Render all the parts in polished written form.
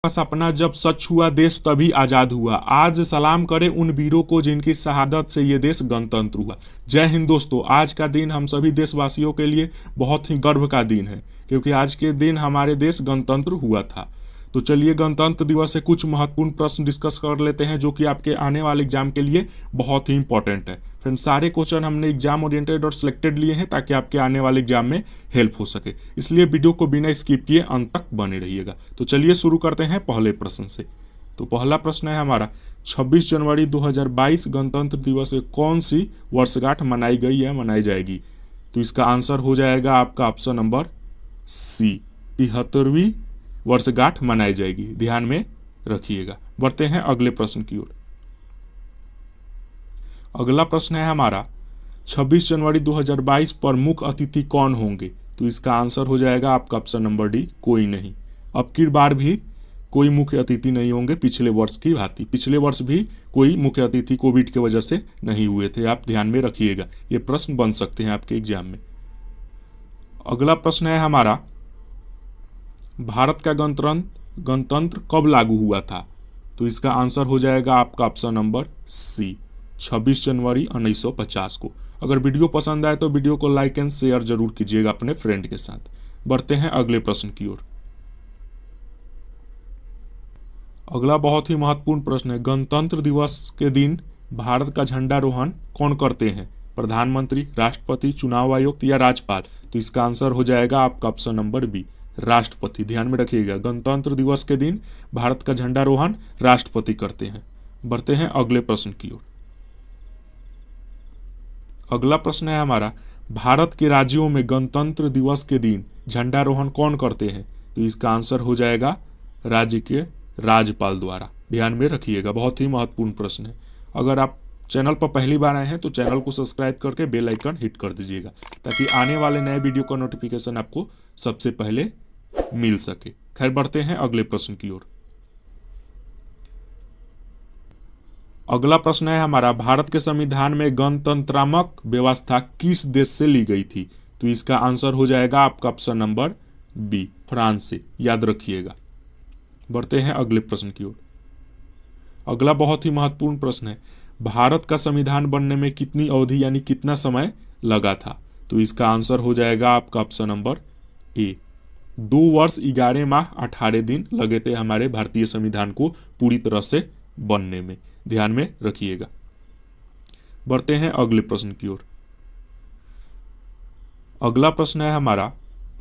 सपना जब सच हुआ, देश तभी आजाद हुआ। आज सलाम करें उन वीरों को जिनकी शहादत से ये देश गणतंत्र हुआ। जय हिंद दोस्तों। आज का दिन हम सभी देशवासियों के लिए बहुत ही गर्व का दिन है, क्योंकि आज के दिन हमारे देश गणतंत्र हुआ था। तो चलिए गणतंत्र दिवस से कुछ महत्वपूर्ण प्रश्न डिस्कस कर लेते हैं, जो कि आपके आने वाले एग्जाम के लिए बहुत ही इंपॉर्टेंट है। फ्रेंड्स, सारे क्वेश्चन हमने एग्जाम ओरिएंटेड और सिलेक्टेड लिए हैं, ताकि आपके आने वाले एग्जाम में हेल्प हो सके। इसलिए वीडियो को बिना स्किप किए अंत तक बने रहिएगा। तो चलिए शुरू करते हैं पहले प्रश्न से। तो पहला प्रश्न है हमारा, 26 जनवरी 2022 गणतंत्र दिवस में कौन सी वर्षगांठ मनाई गई या मनाई जाएगी? तो इसका आंसर हो जाएगा आपका ऑप्शन नंबर सी, 73वीं वर्षगांठ मनाई जाएगी। ध्यान में रखिएगा। बढ़ते हैं अगले प्रश्न की ओर। अगला प्रश्न है हमारा, 26 जनवरी 2022 पर मुख्य अतिथि कौन होंगे? तो इसका आंसर हो जाएगा आपका ऑप्शन नंबर डी, कोई नहीं। अब की बार भी कोई मुख्य अतिथि नहीं होंगे, पिछले वर्ष की भांति। पिछले वर्ष भी कोई मुख्य अतिथि कोविड की वजह से नहीं हुए थे। आप ध्यान में रखिएगा, ये प्रश्न बन सकते हैं आपके एग्जाम में। अगला प्रश्न है हमारा, भारत का गणतंत्र कब लागू हुआ था? तो इसका आंसर हो जाएगा आपका ऑप्शन नंबर सी, 26 जनवरी 1950 को। अगर वीडियो पसंद आए तो वीडियो को लाइक एंड शेयर जरूर कीजिएगा अपने फ्रेंड के साथ। बढ़ते हैं अगले प्रश्न की ओर। अगला बहुत ही महत्वपूर्ण प्रश्न है, गणतंत्र दिवस के दिन भारत का झंडारोहण कौन करते हैं? प्रधानमंत्री, राष्ट्रपति, चुनाव आयुक्त या राज्यपाल? तो इसका आंसर हो जाएगा आपका ऑप्शन नंबर बी, राष्ट्रपति। ध्यान में रखिएगा, गणतंत्र दिवस के दिन भारत का झंडारोहण राष्ट्रपति करते हैं। बढ़ते हैं अगले प्रश्न की ओर। अगला प्रश्न है हमारा, भारत के राज्यों में गणतंत्र दिवस के दिन झंडारोहण कौन करते हैं? तो इसका आंसर हो जाएगा राज्य के राज्यपाल द्वारा। ध्यान में रखिएगा, बहुत ही महत्वपूर्ण प्रश्न है। अगर आप चैनल पर पहली बार आए हैं तो चैनल को सब्सक्राइब करके बेल आइकन हिट कर दीजिएगा, ताकि आने वाले नए वीडियो का नोटिफिकेशन आपको सबसे पहले मिल सके। खैर, बढ़ते हैं अगले प्रश्न की ओर। अगला प्रश्न है हमारा, भारत के संविधान में गणतंत्रात्मक व्यवस्था किस देश से ली गई थी? तो इसका आंसर हो जाएगा आपका ऑप्शन नंबर बी, फ्रांस से। याद रखिएगा। बढ़ते हैं अगले प्रश्न की ओर। अगला बहुत ही महत्वपूर्ण प्रश्न है, भारत का संविधान बनने में कितनी अवधि यानी कितना समय लगा था? तो इसका आंसर हो जाएगा आपका ऑप्शन नंबर ए, 2 वर्ष 11 माह 18 दिन लगे थे हमारे भारतीय संविधान को पूरी तरह से बनने में। ध्यान में रखिएगा। बढ़ते हैं अगले प्रश्न की ओर। अगला प्रश्न है हमारा,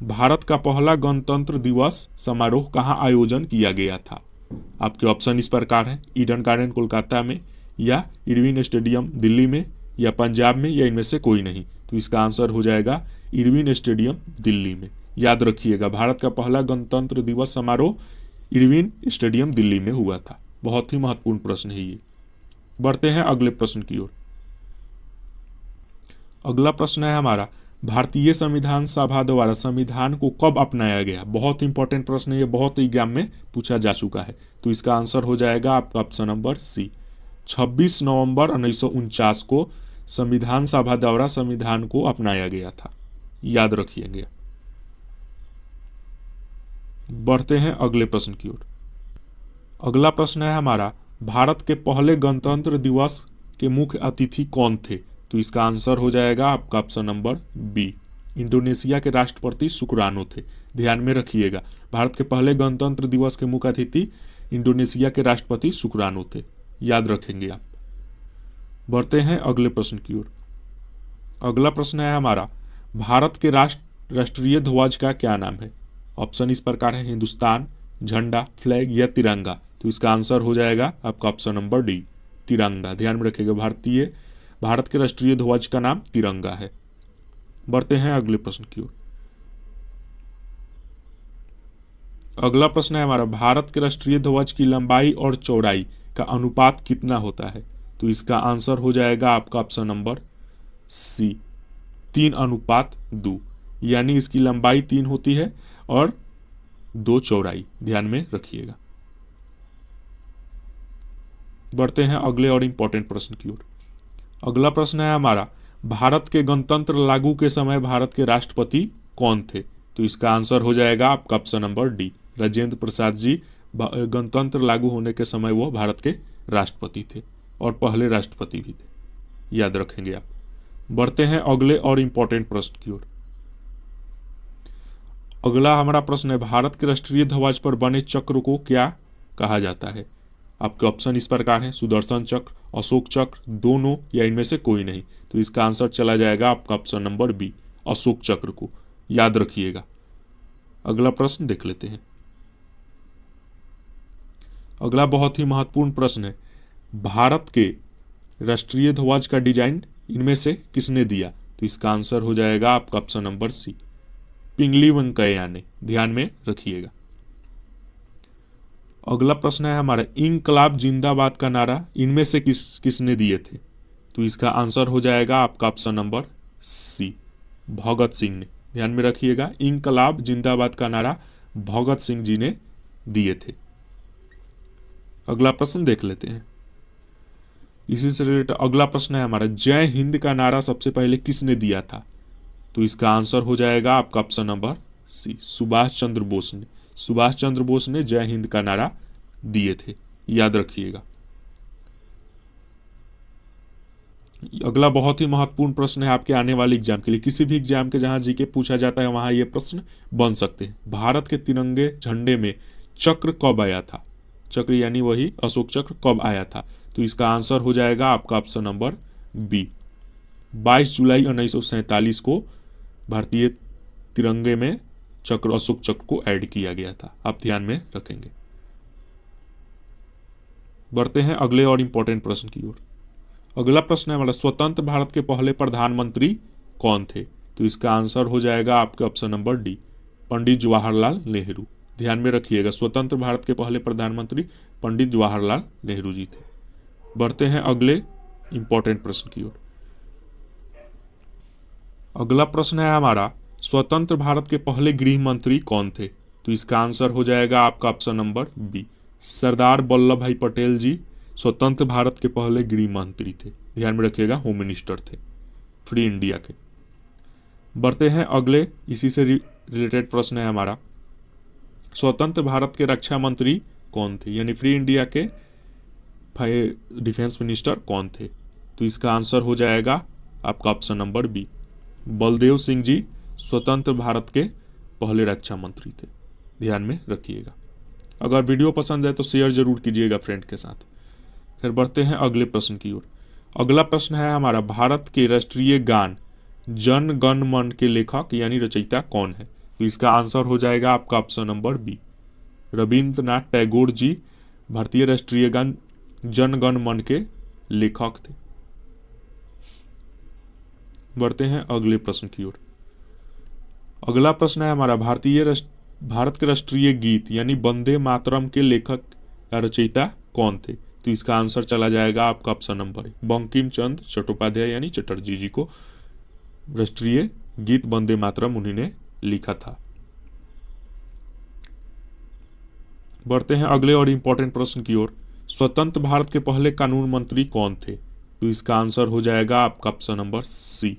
भारत का पहला गणतंत्र दिवस समारोह कहाँ आयोजन किया गया था? आपके ऑप्शन इस प्रकार है, ईडन गार्डन कोलकाता में, या इरविन स्टेडियम दिल्ली में, या पंजाब में, या इनमें से कोई नहीं। तो इसका आंसर हो जाएगा इरविन स्टेडियम दिल्ली में। याद रखिएगा, भारत का पहला गणतंत्र दिवस समारोह इरविन स्टेडियम दिल्ली में हुआ था। बहुत ही महत्वपूर्ण प्रश्न है ये। बढ़ते हैं अगले प्रश्न की ओर। अगला प्रश्न है हमारा, भारतीय संविधान सभा द्वारा संविधान को कब अपनाया गया? बहुत इंपॉर्टेंट प्रश्न है ये, बहुत एग्जाम में पूछा जा चुका है। तो इसका आंसर हो जाएगा आपका ऑप्शन नंबर सी, 26 नवंबर 1949 को संविधान सभा द्वारा संविधान को अपनाया गया था। याद रखिएगा। बढ़ते हैं अगले प्रश्न की ओर। अगला प्रश्न है हमारा, भारत के पहले गणतंत्र दिवस के मुख्य अतिथि कौन थे? तो इसका आंसर हो जाएगा आपका ऑप्शन नंबर बी, इंडोनेशिया के राष्ट्रपति सुकरानो थे। ध्यान में रखिएगा, भारत के पहले गणतंत्र दिवस के मुख्य अतिथि इंडोनेशिया के राष्ट्रपति सुकरानो थे। याद रखेंगे आप। बढ़ते हैं अगले प्रश्न की ओर। अगला प्रश्न है हमारा, भारत के राष्ट्रीय ध्वज का क्या नाम है? ऑप्शन इस प्रकार है, हिंदुस्तान, झंडा, फ्लैग या तिरंगा? तो इसका आंसर हो जाएगा आपका ऑप्शन नंबर डी, तिरंगा। ध्यान में रखिएगा, भारत के राष्ट्रीय ध्वज का नाम तिरंगा है। बढ़ते हैं अगले प्रश्न की ओर। अगला प्रश्न है हमारा, भारत के राष्ट्रीय ध्वज की लंबाई और चौड़ाई का अनुपात कितना होता है? तो इसका आंसर हो जाएगा आपका ऑप्शन नंबर सी, 3:2, यानी इसकी लंबाई 3 होती है और 2 चौड़ाई। ध्यान में रखिएगा। बढ़ते हैं अगले और इंपॉर्टेंट प्रश्न की ओर। अगला प्रश्न है हमारा, भारत के गणतंत्र लागू के समय भारत के राष्ट्रपति कौन थे? तो इसका आंसर हो जाएगा आपका option number D, Rajendra Prasad ji गणतंत्र लागू होने के समय वो भारत के राष्ट्रपति थे और पहले राष्ट्रपति भी थे, याद रखेंगे आप। बढ़ते हैं अगले और इम्पोर्टेंट प्रश्न की ओर। अगला हमारा प्रश्न है, भारत के राष्ट्रीय ध्वज पर बने चक्र को क्या कहा जाता है? आपके ऑप्शन इस प्रकार हैं, सुदर्शन चक्र, अशोक चक्र, दोनों या इनमें से कोई नहीं। तो इसका आंसर चला जाएगा आपका ऑप्शन नंबर बी, अशोक चक्र को, याद रखिएगा। अगला प्रश्न देख लेते हैं। अगला बहुत ही महत्वपूर्ण प्रश्न है, भारत के राष्ट्रीय ध्वज का डिजाइन इनमें से किसने दिया? तो इसका आंसर हो जाएगा आपका ऑप्शन नंबर सी, पिंगली वेंकैया ने, ध्यान में रखिएगा। अगला प्रश्न है हमारा, इंकलाब जिंदाबाद का नारा इनमें से किसने दिए थे? तो इसका आंसर हो जाएगा आपका ऑप्शन नंबर सी, भगत सिंह ने, ध्यान में रखिएगा। इंकलाब जिंदाबाद का नारा भगत सिंह जी ने दिए थे। अगला प्रश्न देख लेते हैं, इसी से रिलेटेड अगला प्रश्न है हमारा, जय हिंद का नारा सबसे पहले किसने दिया था? तो इसका आंसर हो जाएगा आपका ऑप्शन नंबर सी, सुभाष चंद्र बोस ने। सुभाष चंद्र बोस ने जय हिंद का नारा दिए थे, याद रखिएगा। अगला बहुत ही महत्वपूर्ण प्रश्न है आपके आने वाले एग्जाम के लिए, किसी भी एग्जाम के जहां जीके पूछा जाता है वहां ये प्रश्न बन सकते हैं। भारत के तिरंगे झंडे में चक्र कब आया था? चक्र यानी वही अशोक चक्र कब आया था? तो इसका आंसर हो जाएगा आपका ऑप्शन नंबर बी, 22 जुलाई 1947 को भारतीय तिरंगे में चक्र, अशोक चक्र को ऐड किया गया था, आप ध्यान में रखेंगे। बढ़ते हैं अगले और इंपॉर्टेंट प्रश्न की ओर। अगला प्रश्न है हमारा, स्वतंत्र भारत के पहले प्रधानमंत्री कौन थे? तो इसका आंसर हो जाएगा आपके option number D, Pandit Jawaharlal Nehru, ध्यान में रखिएगा। स्वतंत्र भारत के पहले प्रधानमंत्री पंडित जवाहरलाल नेहरू जी थे। बढ़ते हैं अगले इंपॉर्टेंट प्रश्न की ओर। अगला प्रश्न है हमारा, स्वतंत्र भारत के पहले गृह मंत्री कौन थे? तो इसका आंसर हो जाएगा आपका option number B, Sardar Vallabh भाई पटेल जी स्वतंत्र भारत के पहले गृह मंत्री थे, ध्यान में रखिएगा, होम मिनिस्टर थे फ्री इंडिया के। बढ़ते हैं अगले, इसी से रिलेटेड प्रश्न है हमारा, स्वतंत्र भारत के रक्षा मंत्री कौन थे? यानी फ्री इंडिया के डिफेंस मिनिस्टर कौन थे? तो इसका आंसर हो जाएगा आपका option number B, Baldev Singh ji स्वतंत्र भारत के पहले रक्षा मंत्री थे, ध्यान में रखिएगा। अगर वीडियो पसंद है तो शेयर जरूर कीजिएगा फ्रेंड के साथ। फिर बढ़ते हैं अगले प्रश्न की ओर। अगला प्रश्न है हमारा, भारत के राष्ट्रीय गान जन गण मन के लेखक यानी रचयिता कौन है? तो इसका आंसर हो जाएगा आपका option number B, Rabindranath Tagore ji भारतीय राष्ट्रीय गान जन गण मन के लेखक थे। बढ़ते हैं अगले प्रश्न की ओर। अगला प्रश्न है हमारा, भारत के राष्ट्रीय गीत यानी वंदे मातरम के लेखक या रचयिता कौन थे? तो इसका आंसर चला जाएगा आपका ऑप्शन नंबर बंकिम चंद्र चट्टोपाध्याय यानी चटर्जी जी को राष्ट्रीय गीत वंदे मातरम उन्हीं ने लिखा था। बढ़ते हैं अगले और इंपॉर्टेंट प्रश्न की ओर। स्वतंत्र भारत के पहले कानून मंत्री कौन थे? तो इसका आंसर हो जाएगा आपका option number C,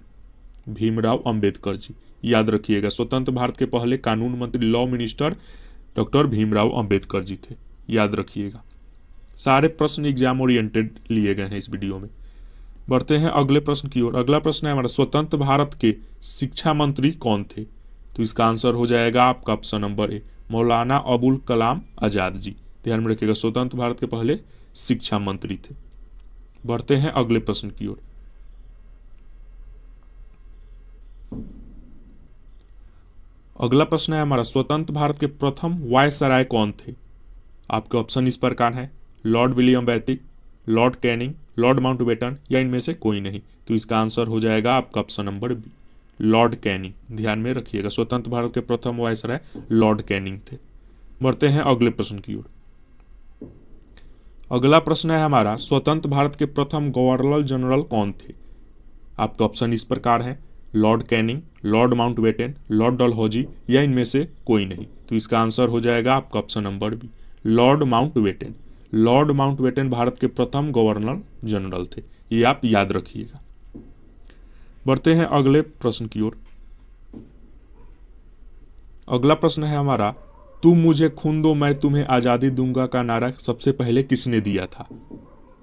Bhimrao Ambedkar ji, याद रखिएगा। स्वतंत्र भारत के पहले कानून मंत्री law minister doctor Bhimrao Ambedkar ji थे, याद रखिएगा। सारे प्रश्न एग्जाम ओरिएंटेड लिए गए हैं इस वीडियो में। बढ़ते हैं अगले प्रश्न की ओर। अगला प्रश्न है हमारा, स्वतंत्र भारत के शिक्षा मंत्री कौन थे? तो इसका आंसर हो जाएगा आपका option number A, Maulana Abul Kalam Azad ji, ध्यान में रखिएगा, स्वतंत्र भारत के पहले शिक्षा मंत्री थे। बढ़ते हैं अगले प्रश्न की ओर। अगला प्रश्न है हमारा, स्वतंत्र भारत के प्रथम वायसराय कौन थे? आपके ऑप्शन इस प्रकार है, Lord William Bentinck, Lord Canning, Lord Mountbatten या इनमें से कोई नहीं। तो इसका आंसर हो जाएगा आपका option number B, Lord Canning, ध्यान में रखिएगा। स्वतंत्र भारत के प्रथम वायसराय लॉर्ड कैनिंग थे। बढ़ते हैं अगले प्रश्न की ओर। अगला प्रश्न है हमारा, स्वतंत्र भारत के प्रथम गवर्नर जनरल कौन थे? आपके ऑप्शन इस प्रकार है, Lord Canning, Lord Mountbatten, Lord Dalhousie या इनमें से कोई नहीं। तो इसका आंसर हो जाएगा आपका option number B, Lord Mountbatten. Lord Mountbatten Bharat के प्रथम गवर्नर जनरल थे, ये आप याद रखिएगा। बढ़ते हैं अगले प्रश्न की ओर। अगला प्रश्न है हमारा, तुम मुझे खून दो मैं तुम्हें आज़ादी दूंगा का नारा सबसे पहले किसने दिया था?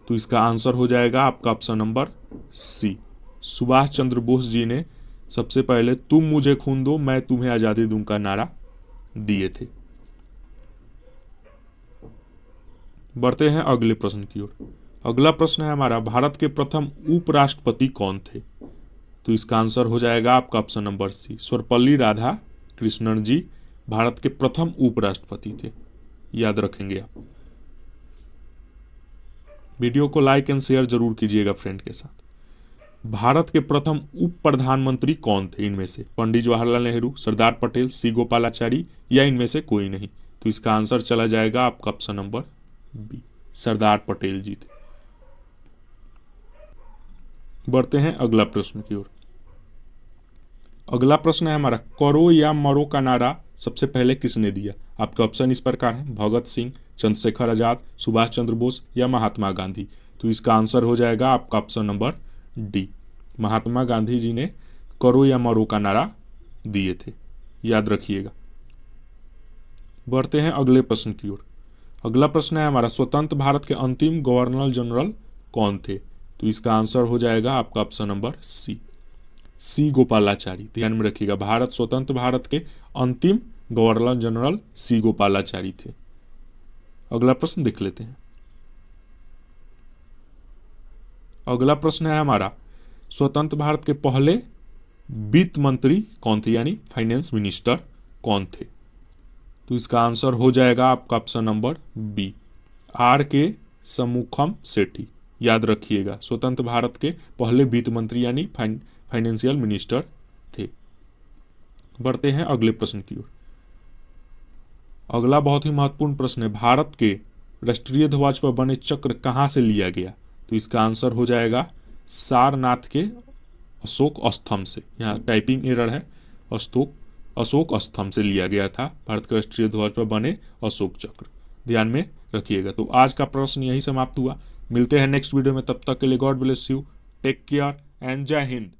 तो इसका आंसर हो जाएगा आपका ऑप्शन नंबर सी, सुभाष चंद्र बोस जी ने सबसे पहले तुम मुझे खून दो मैं तुम्हें आज़ादी दूंगा का नारा दिए थे। बढ़ते हैं अगले प्रश्न की ओर। अगला प्रश्न है हमारा, भारत के प्रथम उपराष्ट्रपति कौन थे? तो इसका आंसर हो जाएगा आपका option number C, Sarvepalli Radhakrishnan ji Bharat के प्रथम उपराष्ट्रपति थे, याद रखेंगे आप। वीडियो को लाइक एंड शेयर जरूर कीजिएगा फ्रेंड के साथ। भारत के प्रथम उप प्रधानमंत्री कौन थे इनमें से? पंडित जवाहरलाल नेहरू, सरदार पटेल, सी गोपालाचारी या इनमें से कोई नहीं? तो इसका आंसर चला जाएगा आपका option number B, Sardar Patel जी थे। बढ़ते हैं अगला प्रश्न की ओर। अगला प्रश्न है हमारा, करो या मरो का नारा सबसे पहले किसने दिया? आपके ऑप्शन इस प्रकार है, भगत सिंह, चंद्रशेखर आजाद, सुभाष चंद्र बोस या महात्मा गांधी। तो इसका आंसर हो जाएगा आपका option number D, Mahatma Gandhi ji ने करो या मरो का नारा दिए थे, याद रखिएगा। बढ़ते हैं अगले प्रश्न की ओर। अगला प्रश्न है हमारा, स्वतंत्र भारत के अंतिम गवर्नर जनरल कौन थे? तो इसका आंसर हो जाएगा आपका ऑप्शन नंबर सी, सी गोपालाचारी। ध्यान में रखिएगा, भारत स्वतंत्र भारत के अंतिम गवर्नर जनरल सी गोपालाचारी थे। अगला प्रश्न देख लेते हैं। अगला प्रश्न है हमारा, स्वतंत्र भारत के पहले वित्त मंत्री कौन थे, यानी फाइनेंस मिनिस्टर कौन थे? तो इसका आंसर हो जाएगा आपका ऑप्शन नंबर बी, आर के समुखम सेठी। याद रखिएगा, स्वतंत्र भारत के पहले वित्त मंत्री यानी फाइनेंशियल मिनिस्टर थे। बढ़ते हैं अगले प्रश्न की ओर। अगला बहुत ही महत्वपूर्ण प्रश्न है, भारत के राष्ट्रीय ध्वज पर बने चक्र कहाँ से लिया गया? तो इसका आंसर हो जाएगा सारनाथ के अशोक स्तंभ से। यहाँ टाइपिंग एरर है, अशोक स्तंभ से लिया गया था भारत के राष्ट्रीय ध्वज पर बने अशोक चक्र। ध्यान में रखिएगा। तो आज का प्रश्न यही समाप्त हुआ। मिलते हैं नेक्स्ट वीडियो में, तब तक के लिए God bless you, take care and Jai Hind.